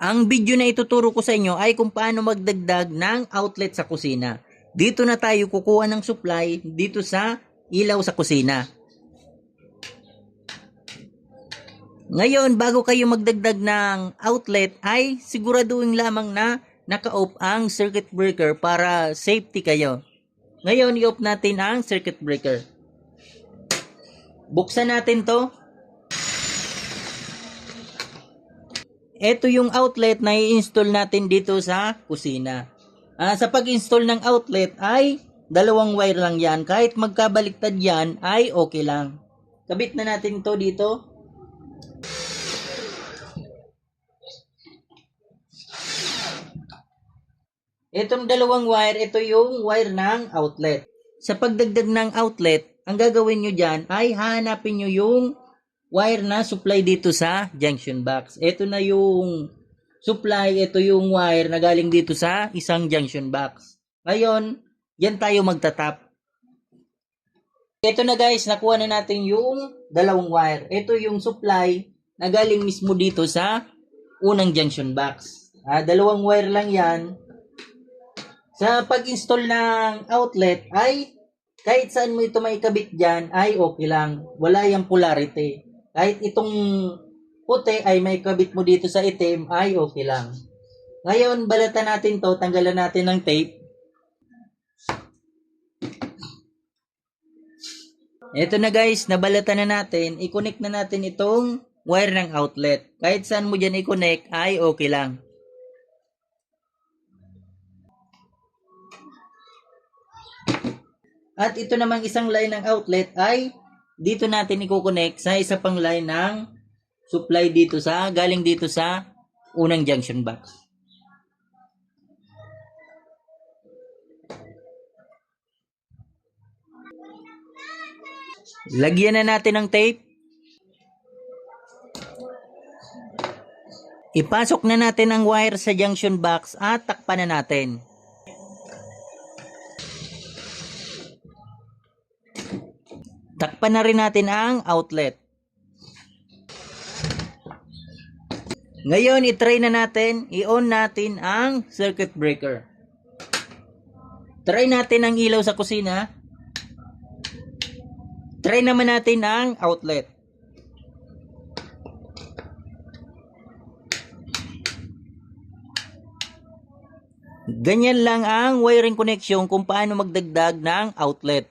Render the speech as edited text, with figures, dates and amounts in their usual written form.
Ang video na ituturo ko sa inyo ay kung paano magdagdag ng outlet sa kusina. Dito na tayo kukuha ng supply dito sa ilaw sa kusina. Ngayon, bago kayo magdagdag ng outlet ay siguraduhin lamang na naka-off ang circuit breaker para safety kayo. Ngayon, i-off natin ang circuit breaker. Buksan natin to. Ito yung outlet na i-install natin dito sa kusina. Sa pag-install ng outlet ay dalawang wire lang yan. Kahit magkabaliktad yan ay okay lang. Kabit na natin to dito. Itong dalawang wire, ito yung wire ng outlet. Sa pagdagdag ng outlet, ang gagawin nyo dyan ay hahanapin nyo yung wire na supply dito sa junction box. Ito na yung supply, ito yung wire na galing dito sa isang junction box. Ngayon, yan tayo magtatap. Ito na guys, nakuha na natin yung dalawang wire. Ito yung supply na galing mismo dito sa unang junction box. Dalawang wire lang yan. Sa pag-install ng outlet ay kahit saan mo ito maikabit dyan ay okay lang. Wala yung polarity. Kahit itong puti ay may kabit mo dito sa itim ay okay lang. Ngayon, balatan natin to, tanggalan natin ng tape. Ito na guys, nabalatan na natin. I-connect na natin itong wire ng outlet. Kahit saan mo dyan i-connect ay okay lang. At ito namang isang line ng outlet ay dito natin i-connect sa isa pang line ng supply dito sa galing dito sa unang junction box. Lagyan na natin ng tape. Ipasok na natin ang wire sa junction box at takpan na natin. Takpan na rin natin ang outlet. Ngayon, i-try na natin, i-on natin ang circuit breaker. Try natin ang ilaw sa kusina. Try naman natin ang outlet. Ganyan lang ang wiring connection kung paano magdagdag ng outlet.